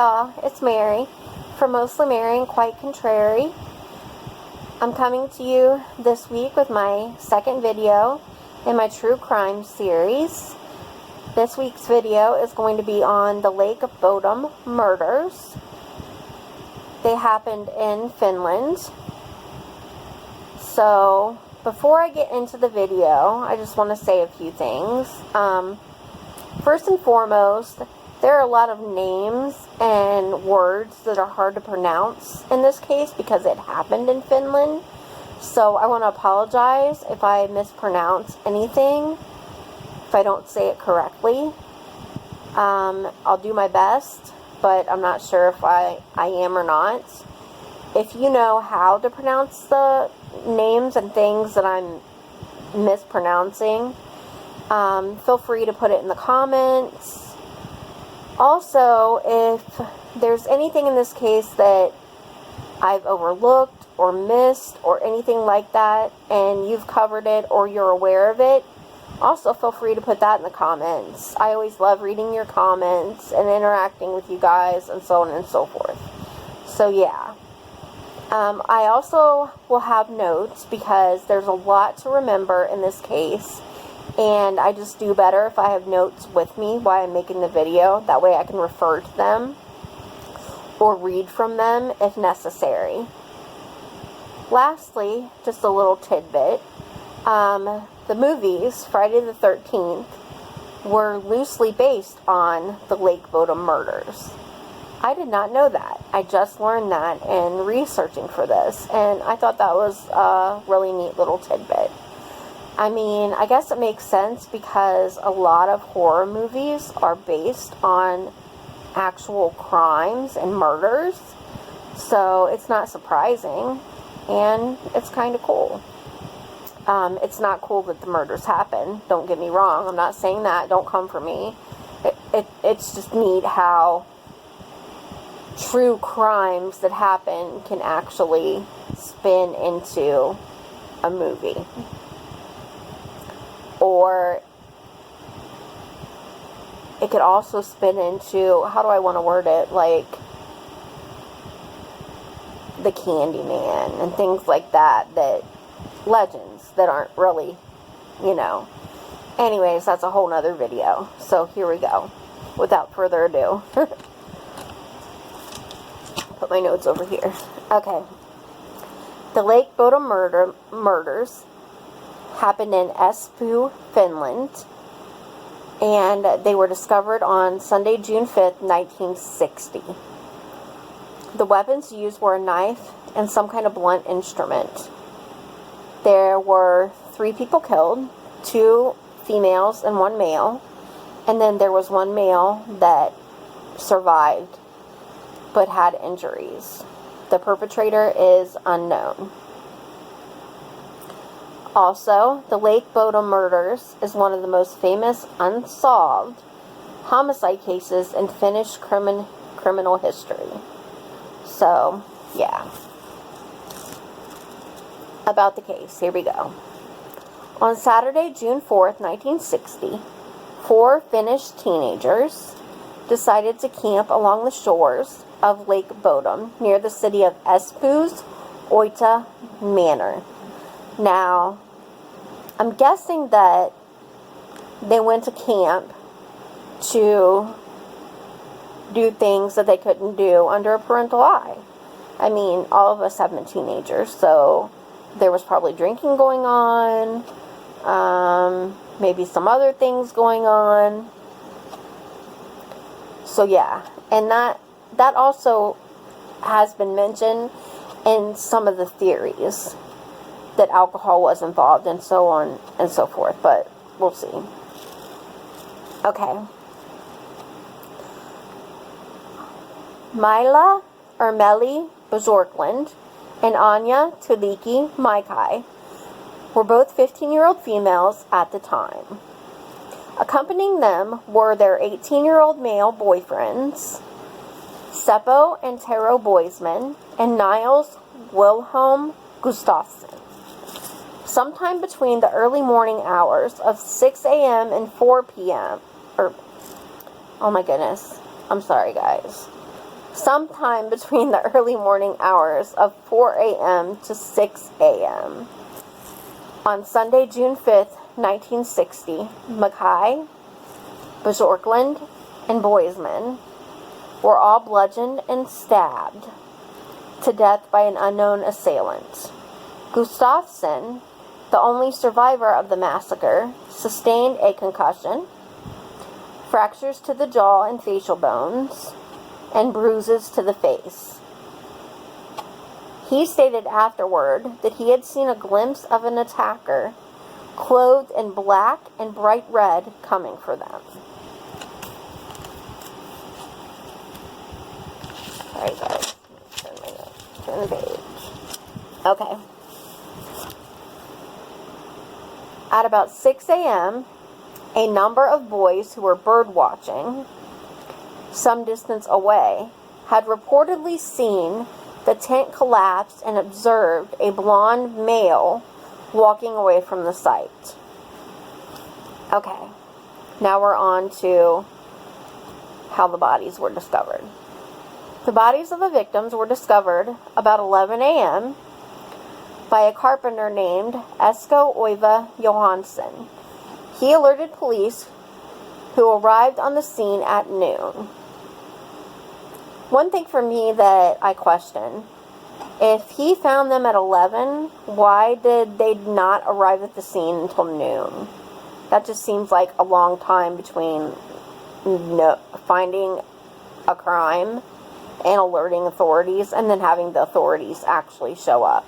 y'all, it's Mary from Mostly Mary and Quite Contrary. I'm coming to you this week with my second video in my true crime series. This week's video is going to be on the Lake Bodum murders. They happened in Finland. So, before I get into the video, I just want to say a few things. First and foremost, there are a lot of names and words that are hard to pronounce in this case because it happened in Finland. So I want to apologize if I mispronounce anything, if I don't say it correctly. I'll do my best, but I'm not sure if I am or not. If you know how to pronounce the names and things that I'm mispronouncing, feel free to put it in the comments. Also, if there's anything in this case that I've overlooked or missed or anything like that, and you've covered it or you're aware of it, also feel free to put that in the comments. I always love reading your comments and interacting with you guys and so on and so forth. So yeah. I also will have notes because there's a lot to remember in this case. And I just do better if I have notes with me while I'm making the video. That way I can refer to them or read from them if necessary. Lastly, just a little tidbit. The movies, Friday the 13th, were loosely based on the Lake Bodum murders. I did not know that. I just learned that in researching for this. And I thought that was a really neat little tidbit. I mean, I guess it makes sense because a lot of horror movies are based on actual crimes and murders. So it's not surprising, and it's kind of cool. It's not cool that the murders happen. Don't get me wrong. I'm not saying that. Don't come for me. It's just neat how true crimes that happen can actually spin into a movie. Or it could also spin into, how do I want to word it, like the Candyman and things like that, that legends that aren't really, you know. Anyways, that's a whole nother video. So here we go. Without further ado. Put my notes over here. Okay. The Lake Bodum murders happened in Espoo, Finland, and they were discovered on Sunday, June 5th, 1960. The weapons used were a knife and some kind of blunt instrument. There were 3 people killed, 2 females and 1 male, and then there was 1 male that survived but had injuries. The perpetrator is unknown. Also, the Lake Bodum murders is one of the most famous unsolved homicide cases in Finnish criminal history. So, yeah. About the case, here we go. On Saturday, June 4th, 1960, 4 Finnish teenagers decided to camp along the shores of Lake Bodum near the city of Espoo's Oita Manor. Now, I'm guessing that they went to camp to do things that they couldn't do under a parental eye. I mean, all of us have been teenagers, so there was probably drinking going on, maybe some other things going on. So yeah, and that also has been mentioned in some of the theories, that alcohol was involved and so on and so forth, but we'll see. Okay. Mila Ermeli Bjorklund and Anya Tuliki Maikai were both 15-year-old females at the time. Accompanying them were their 18-year-old male boyfriends, Seppo and Tero Boisman, and Niles Wilhelm Gustafsson. Sometime between the early morning hours of 6 a.m. and 4 p.m. Oh my goodness. I'm sorry, guys. sometime between the early morning hours of 4 a.m. to 6 a.m. On Sunday, June 5th, 1960, Mackay, Bjorklund, and Boisman were all bludgeoned and stabbed to death by an unknown assailant. Gustafsson, the only survivor of the massacre, sustained a concussion, fractures to the jaw and facial bones, and bruises to the face. He stated afterward that he had seen a glimpse of an attacker clothed in black and bright red coming for them. Sorry guys, turn the page. Okay. At about 6 a.m., a number of boys who were bird watching some distance away had reportedly seen the tent collapse and observed a blonde male walking away from the site. Okay, now we're on to how the bodies were discovered. The bodies of the victims were discovered about 11 a.m. by a carpenter named Esko Oiva Johansson. He alerted police, who arrived on the scene at noon. One thing for me that I question, if he found them at 11, why did they not arrive at the scene until noon? That just seems like a long time between finding a crime and alerting authorities and then having the authorities actually show up.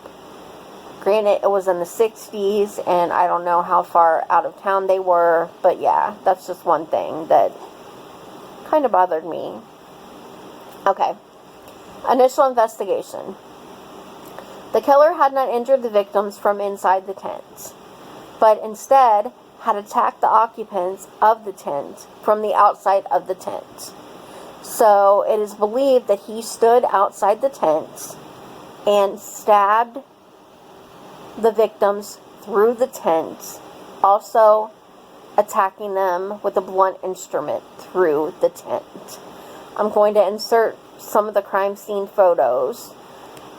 Granted, it was in the 60s, and I don't know how far out of town they were, but yeah, that's just one thing that kind of bothered me. Okay. Initial investigation. The killer had not injured the victims from inside the tent, but instead had attacked the occupants of the tent from the outside of the tent. So it is believed that he stood outside the tent and stabbed the victims through the tent, also attacking them with a blunt instrument through the tent. I'm going to insert some of the crime scene photos,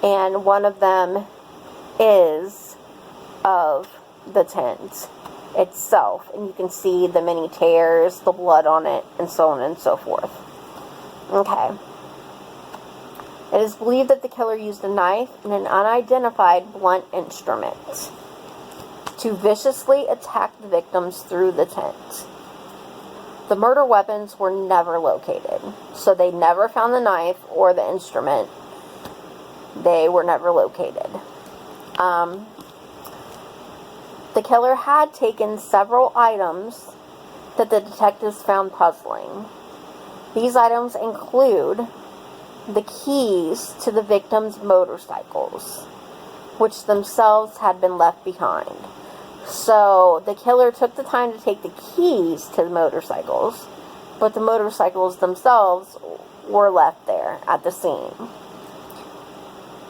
and one of them is of the tent itself, and you can see the many tears, the blood on it, and so on and so forth. Okay. It is believed that the killer used a knife and an unidentified blunt instrument to viciously attack the victims through the tent. The murder weapons were never located, so they never found the knife or the instrument. They were never located. The killer had taken several items that the detectives found puzzling. These items include the keys to the victims' motorcycles, which themselves had been left behind. So the killer took the time to take the keys to the motorcycles, but the motorcycles themselves were left there at the scene.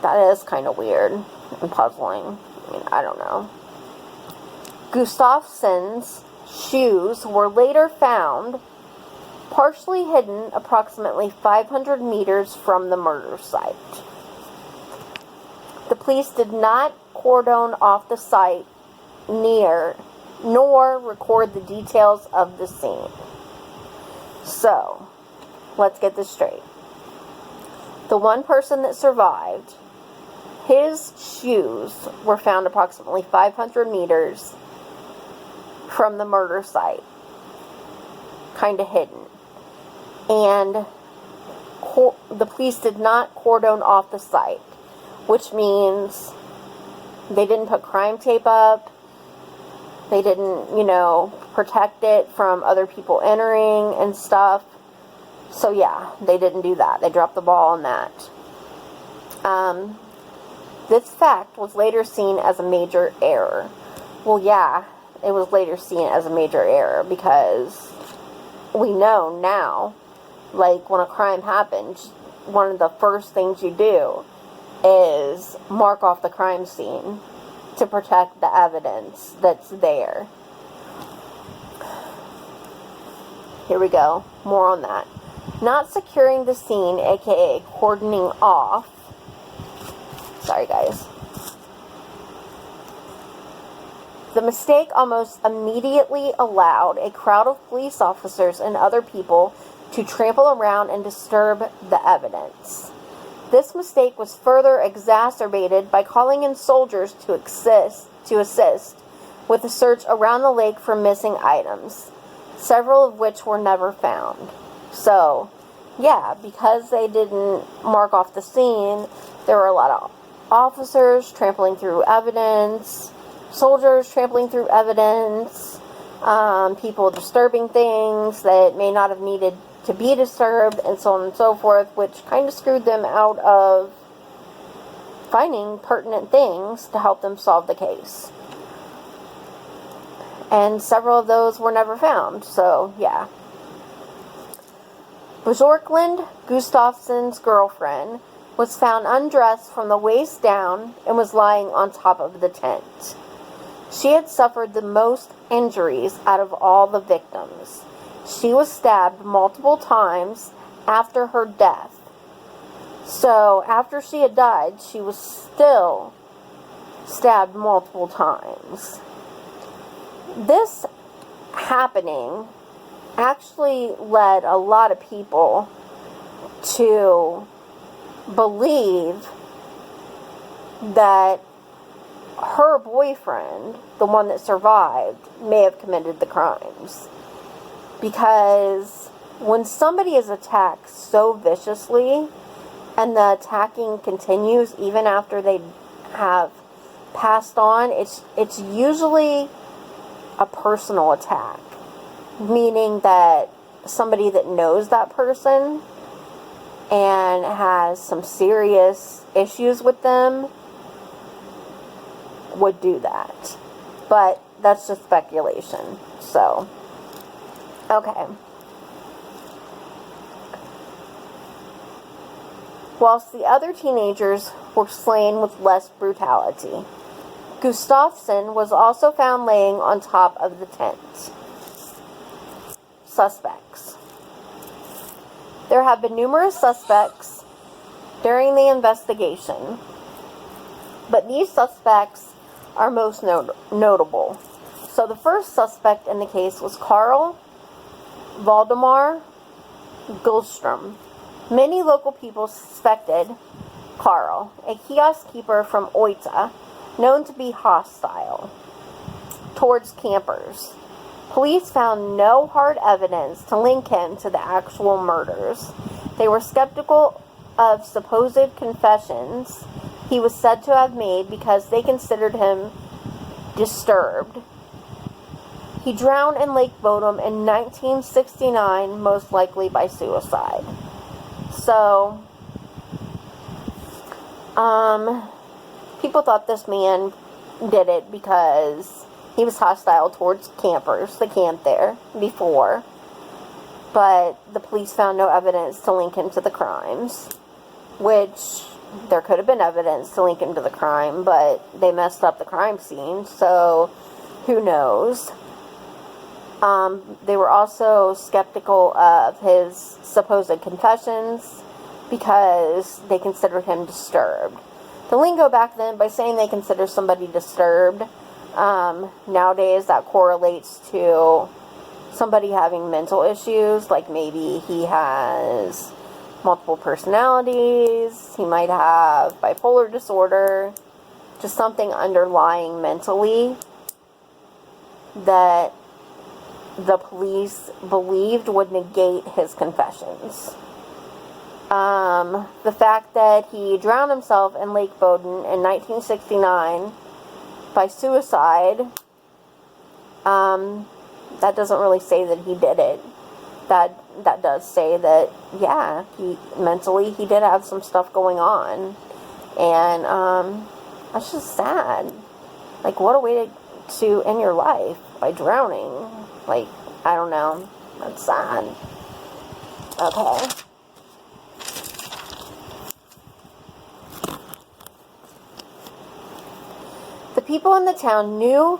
That is kind of weird and puzzling. I mean, I don't know. Gustafsson's shoes were later found partially hidden approximately 500 meters from the murder site. The police did not cordon off the site nor record the details of the scene. So, let's get this straight. The one person that survived, his shoes were found approximately 500 meters from the murder site, kind of hidden. And the police did not cordon off the site, which means they didn't put crime tape up, they didn't, protect it from other people entering and stuff. So yeah, they didn't do that. They dropped the ball on that. This fact was later seen as a major error. Well, yeah, it was later seen as a major error because we know now, like when a crime happens, one of the first things you do is mark off the crime scene to protect the evidence that's there. Here we go. More on that. Not securing the scene, aka cordoning off. Sorry, guys. The mistake almost immediately allowed a crowd of police officers and other people to trample around and disturb the evidence. This mistake was further exacerbated by calling in soldiers to assist with the search around the lake for missing items, several of which were never found. So, yeah, because they didn't mark off the scene, there were a lot of officers trampling through evidence, soldiers trampling through evidence, people disturbing things that may not have needed to be disturbed, and so on and so forth, which kind of screwed them out of finding pertinent things to help them solve the case. And several of those were never found, so yeah. Bjorklund, Gustafsson's girlfriend, was found undressed from the waist down and was lying on top of the tent. She had suffered the most injuries out of all the victims. She was stabbed multiple times after her death. So, after she had died, she was still stabbed multiple times. This happening actually led a lot of people to believe that her boyfriend, the one that survived, may have committed the crimes. Because when somebody is attacked so viciously and the attacking continues even after they have passed on, it's usually a personal attack. Meaning that somebody that knows that person and has some serious issues with them would do that. But that's just speculation. So, okay. Whilst the other teenagers were slain with less brutality, Gustafsson was also found laying on top of the tent. Suspects. There have been numerous suspects during the investigation, but these suspects are most notable. So the first suspect in the case was Carl Valdemar Gullström. Many local people suspected Carl, a kiosk keeper from Oita, known to be hostile towards campers. Police found no hard evidence to link him to the actual murders. They were skeptical of supposed confessions he was said to have made because they considered him disturbed. He drowned in Lake Bodum in 1969, most likely by suicide. So, people thought this man did it because he was hostile towards campers that camped there before. But the police found no evidence to link him to the crimes. Which, there could have been evidence to link him to the crime, but they messed up the crime scene, so who knows. They were also skeptical of his supposed confessions because they considered him disturbed. The lingo back then, by saying they consider somebody disturbed, nowadays that correlates to somebody having mental issues, like maybe he has multiple personalities, he might have bipolar disorder, just something underlying mentally that the police believed would negate his confessions. The fact that he drowned himself in Lake Bodum in 1969 by suicide, that doesn't really say that he did it. That does say that, yeah, he did have some stuff going on. And, that's just sad. Like, what a way to end your life, by drowning. Like, I don't know. That's sad. Okay. The people in the town knew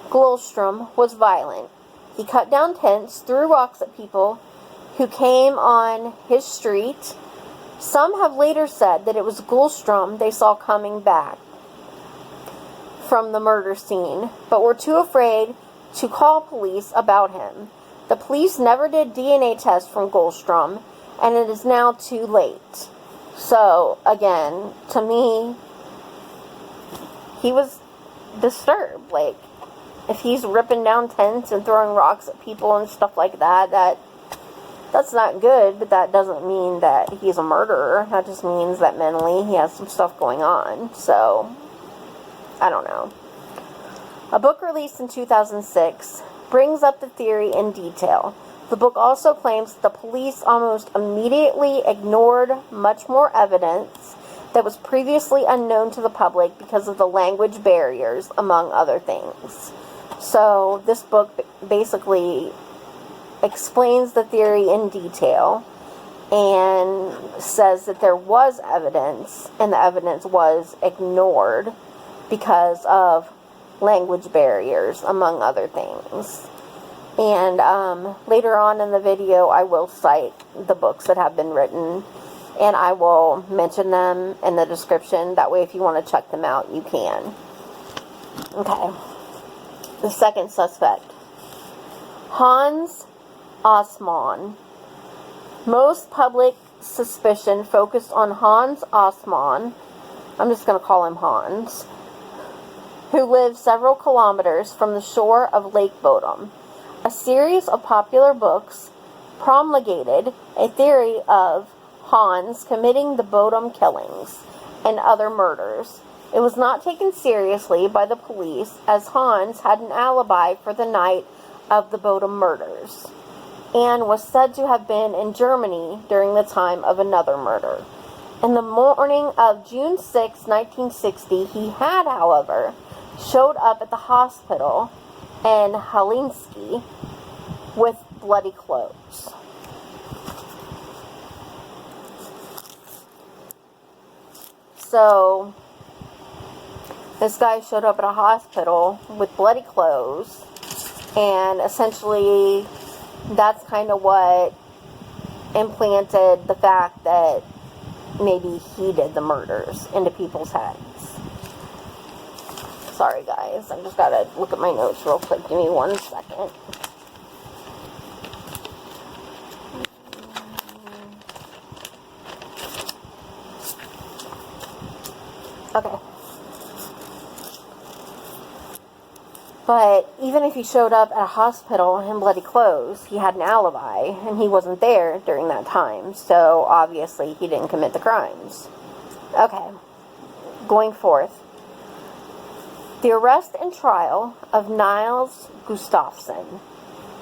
Gullström was violent. He cut down tents, threw rocks at people, who came on his street. Some have later said that it was Gullstrom they saw coming back from the murder scene, but were too afraid to call police about him. The police never did DNA tests from Gullstrom, and it is now too late. So, again, to me, he was disturbed. Like, if he's ripping down tents and throwing rocks at people and stuff like that, that's not good, but that doesn't mean that he's a murderer. That just means that mentally he has some stuff going on. So, I don't know. A book released in 2006 brings up the theory in detail. The book also claims the police almost immediately ignored much more evidence that was previously unknown to the public because of the language barriers, among other things. So this book basically explains the theory in detail and says that there was evidence, and the evidence was ignored because of language barriers, among other things. And later on in the video, I will cite the books that have been written, and I will mention them in the description. That way, if you want to check them out, you can. Okay. The second suspect, Hans Osman. Most public suspicion focused on Hans Osman. I'm just going to call him Hans, who lived several kilometers from the shore of Lake Bodum. A series of popular books promulgated a theory of Hans committing the Bodum killings and other murders. It was not taken seriously by the police, as Hans had an alibi for the night of the Bodum murders and was said to have been in Germany during the time of another murder. In the morning of June 6, 1960, he had, however, showed up at the hospital in Helsinki with bloody clothes. So, this guy showed up at a hospital with bloody clothes, and essentially that's kind of what implanted the fact that maybe he did the murders into people's heads. Sorry guys, I just gotta look at my notes real quick. Give me 1 second. Okay. But even if he showed up at a hospital in bloody clothes, he had an alibi, and he wasn't there during that time. So obviously he didn't commit the crimes. Okay. Going forth. The arrest and trial of Niels Gustafsson.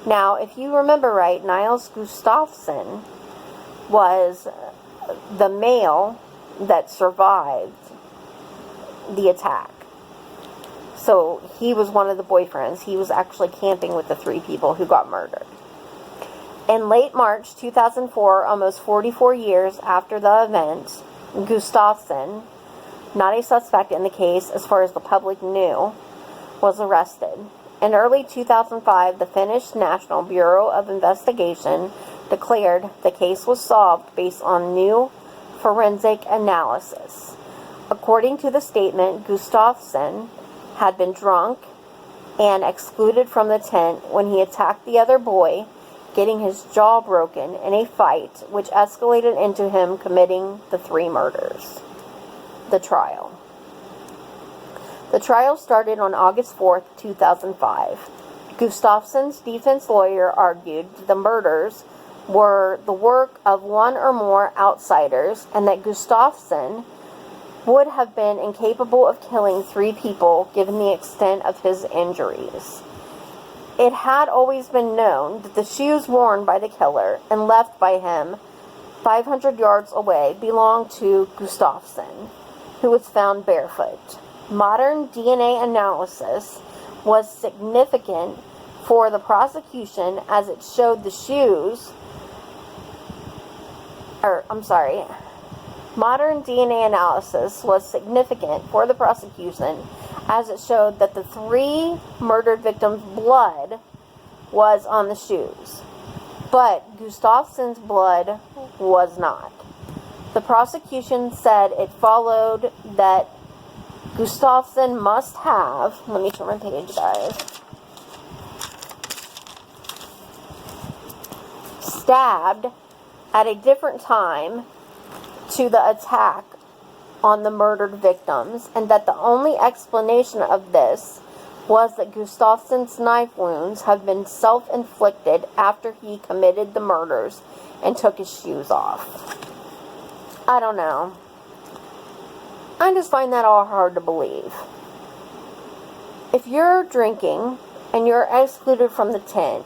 Now, if you remember right, Niels Gustafsson was the male that survived the attack. So, he was one of the boyfriends. He was actually camping with the 3 people who got murdered. In late March 2004, almost 44 years after the event, Gustafsson, not a suspect in the case as far as the public knew, was arrested. In early 2005, the Finnish National Bureau of Investigation declared the case was solved based on new forensic analysis. According to the statement, Gustafsson had been drunk and excluded from the tent when he attacked the other boy, getting his jaw broken in a fight which escalated into him committing the 3 murders. The trial. The trial started on August 4th, 2005. Gustafsson's defense lawyer argued the murders were the work of one or more outsiders and that Gustafsson would have been incapable of killing 3 people given the extent of his injuries. It had always been known that the shoes worn by the killer and left by him 500 yards away belonged to Gustafsson, who was found barefoot. Modern DNA analysis was significant for the prosecution as it showed the shoes, modern DNA analysis was significant for the prosecution as it showed that the 3 murdered victims' blood was on the shoes. but Gustafsson's blood was not. The prosecution said it followed that Gustafsson must have, let me turn my page, guys, stabbed at a different time to the attack on the murdered victims, and that the only explanation of this was that Gustafsson's knife wounds have been self-inflicted after he committed the murders and took his shoes off. I don't know. I just find that all hard to believe. If you're drinking and you're excluded from the tent,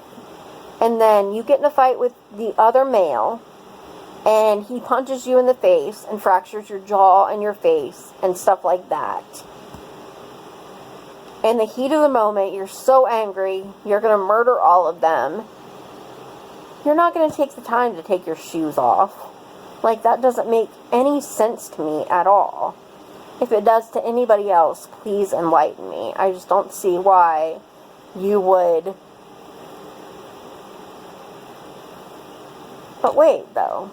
and then you get in a fight with the other male, and he punches you in the face and fractures your jaw and your face and stuff like that, in the heat of the moment, you're so angry, you're going to murder all of them, you're not going to take the time to take your shoes off. Like, that doesn't make any sense to me at all. If it does to anybody else, please enlighten me. I just don't see why you would. But wait, though.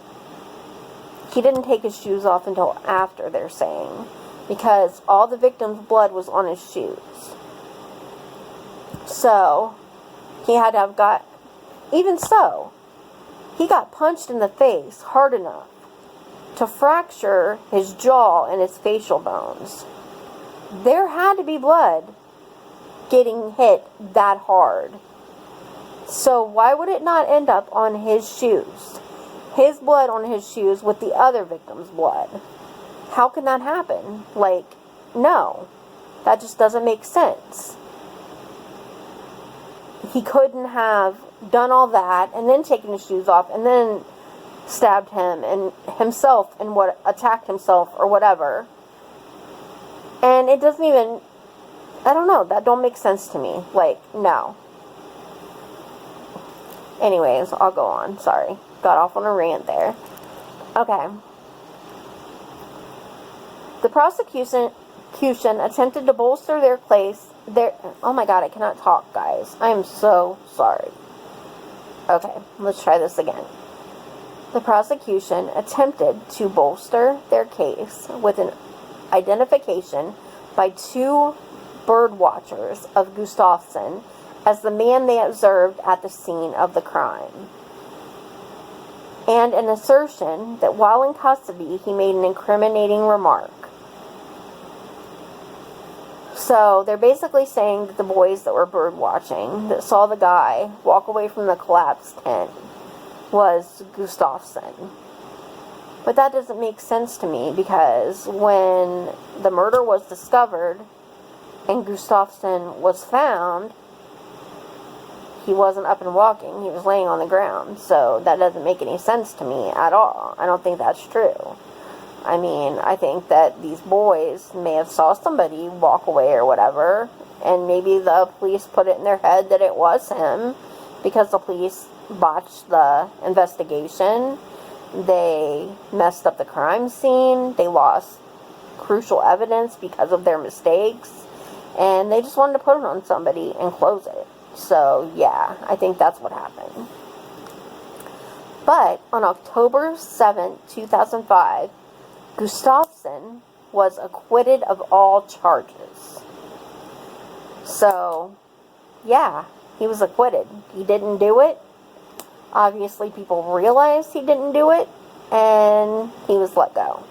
He didn't take his shoes off until after, they're saying, because all the victim's blood was on his shoes. So, he had to have got, even so, he got punched in the face hard enough to fracture his jaw and his facial bones. There had to be blood getting hit that hard. So why would it not end up on his shoes? His blood on his shoes with the other victim's blood. How can that happen? Like, no. That just doesn't make sense. He couldn't have done all that and then taken his shoes off and then stabbed him and himself and what attacked himself or whatever. And it doesn't even, I don't know, that don't make sense to me. Like, no. Anyways, I'll go on. Sorry. Got off on a rant there. Okay. The prosecution attempted to bolster their case. Oh my god, I cannot talk, guys. I am so sorry. Okay, let's try this again. The prosecution attempted to bolster their case with an identification by two bird watchers of Gustafsson as the man they observed at the scene of the crime, and an assertion that while in custody he made an incriminating remark. So they're basically saying that the boys that were bird watching, that saw the guy walk away from the collapsed tent, was Gustafsson. But that doesn't make sense to me, because when the murder was discovered and Gustafsson was found, he wasn't up and walking, he was laying on the ground. So that doesn't make any sense to me at all. I don't think that's true. I mean, I think that these boys may have saw somebody walk away or whatever, and maybe the police put it in their head that it was him, because the police botched the investigation. They messed up the crime scene. They lost crucial evidence because of their mistakes, and they just wanted to put it on somebody and close it. So, yeah, I think that's what happened. But on October 7th, 2005, Gustafsson was acquitted of all charges. So, yeah, he was acquitted. He didn't do it. Obviously, people realized he didn't do it, and he was let go.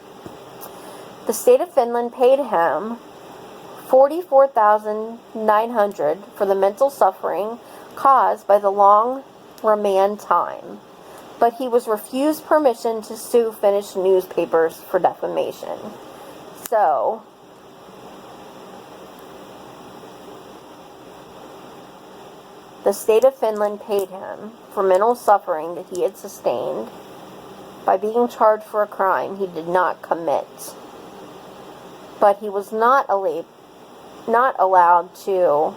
The state of Finland paid him $44,900 for the mental suffering caused by the long remand time, but he was refused permission to sue Finnish newspapers for defamation. So, the state of Finland paid him for mental suffering that he had sustained by being charged for a crime he did not commit. But he was not allowed to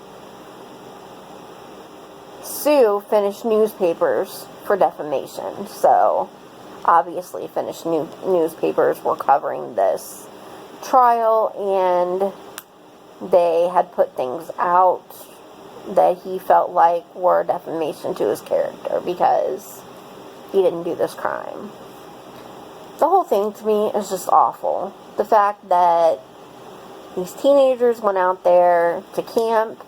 sue Finnish newspapers for defamation. So, obviously, Finnish newspapers were covering this trial, and they had put things out that he felt like were defamation to his character, because he didn't do this crime. The whole thing to me is just awful. The fact that these teenagers went out there to camp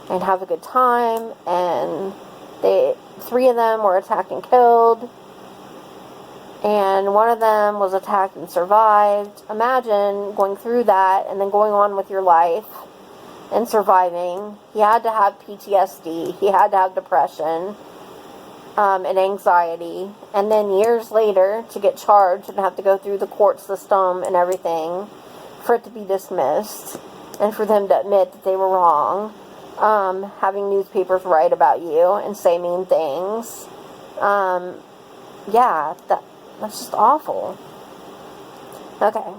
and have a good time, and 3 of them were attacked and killed, and one of them was attacked and survived. Imagine going through that and then going on with your life and surviving. He had to have PTSD. He had to have depression and anxiety. And then years later to get charged and have to go through the court system and everything for it to be dismissed and for them to admit that they were wrong. Having newspapers write about you and say mean things. Yeah, that's just awful. Okay.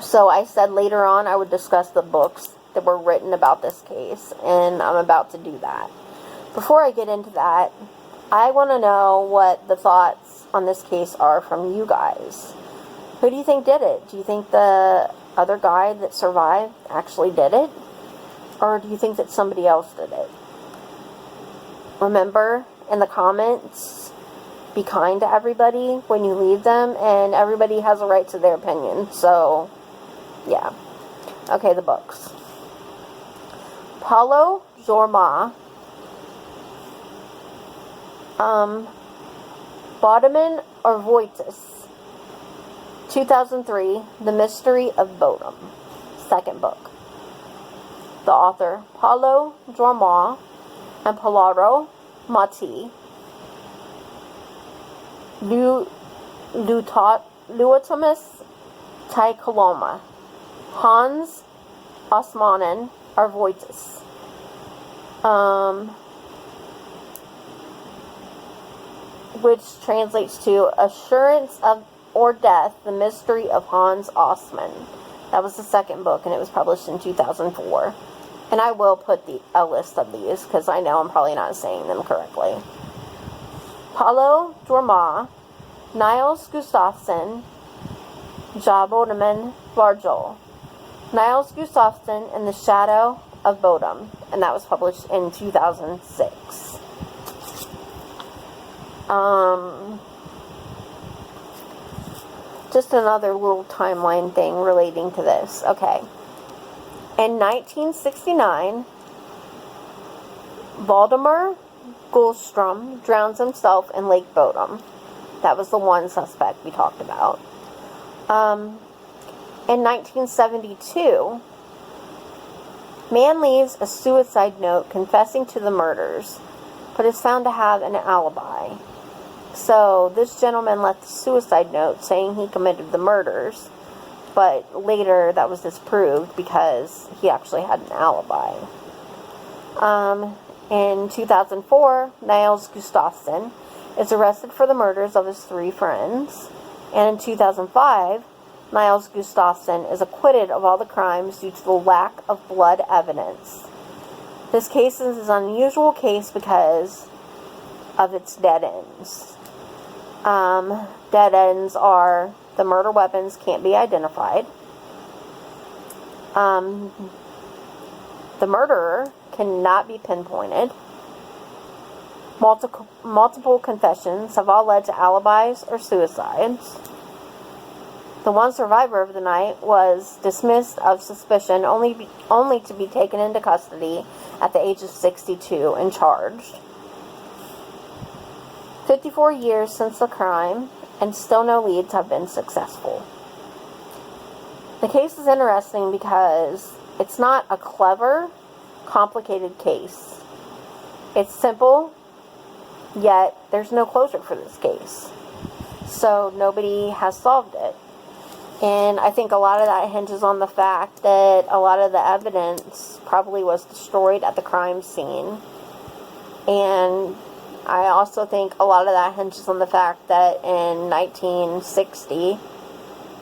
So I said later on I would discuss the books that were written about this case, and I'm about to do that. Before I get into that, I want to know what the thoughts on this case are from you guys. Who do you think did it? Do you think the other guy that survived actually did it? Or do you think that somebody else did it? Remember, in the comments, be kind to everybody when you leave them, and everybody has a right to their opinion. So, yeah. Okay, the books. Paulo Jorma, Bodum or Voitis, 2003, The Mystery of Bodum, second book. The author, Paulo Jorma and Palaro Mati, Luotamus Tai Coloma, Hans Osmanen Arvoitis, which translates to Assurance of or Death, The Mystery of Hans Osman. That was the second book, and it was published in 2004. And I will put a list of these, because I know I'm probably not saying them correctly. Paulo Jorma, Niels Gustafsson, Jabodeman Varjol. Niels Gustafsson and the Shadow of Bodum, and that was published in 2006. Just another little timeline thing relating to this. Okay. In 1969, Valdemar Gullström drowns himself in Lake Bodum. That was the one suspect we talked about. In 1972, man leaves a suicide note confessing to the murders, but is found to have an alibi. So this gentleman left a suicide note saying he committed the murders, but later that was disproved because he actually had an alibi. In 2004, Niels Gustafsson is arrested for the murders of his 3 friends, and in 2005, Niels Gustafsson is acquitted of all the crimes due to the lack of blood evidence. This case is an unusual case because of its dead ends. Dead ends are the murder weapons can't be identified. The murderer cannot be pinpointed. Multiple confessions have all led to alibis or suicides. The one survivor of the night was dismissed of suspicion only to be taken into custody at the age of 62 and charged. 54 years since the crime, and still no leads have been successful. The case is interesting because it's not a clever, complicated case. It's simple, yet there's no closure for this case. So nobody has solved it. And I think a lot of that hinges on the fact that a lot of the evidence probably was destroyed at the crime scene. And I also think a lot of that hinges on the fact that in 1960,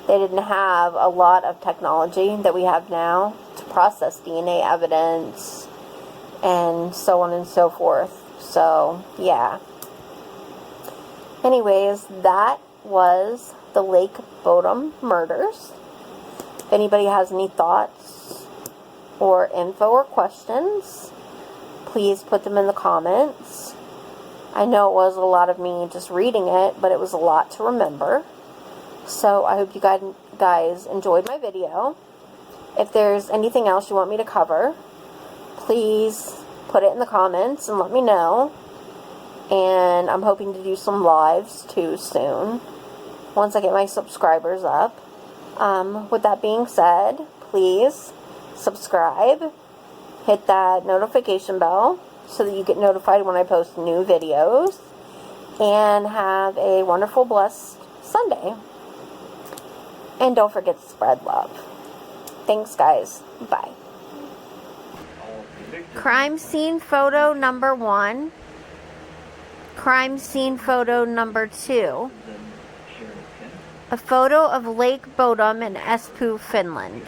they didn't have a lot of technology that we have now to process DNA evidence and so on and so forth. So, yeah. Anyways, that was the Lake Bodum murders. If anybody has any thoughts or info or questions, please put them in the comments. I know it was a lot of me just reading it, but it was a lot to remember. So I hope you guys enjoyed my video. If there's anything else you want me to cover, please put it in the comments and let me know. And I'm hoping to do some lives too soon, once I get my subscribers up. With that being said, please subscribe, hit that notification bell so that you get notified when I post new videos, and have a wonderful, blessed Sunday. And don't forget to spread love. Thanks, guys. Bye. Crime scene photo number 1. Crime scene photo number 2. A photo of Lake Bodum in Espoo, Finland.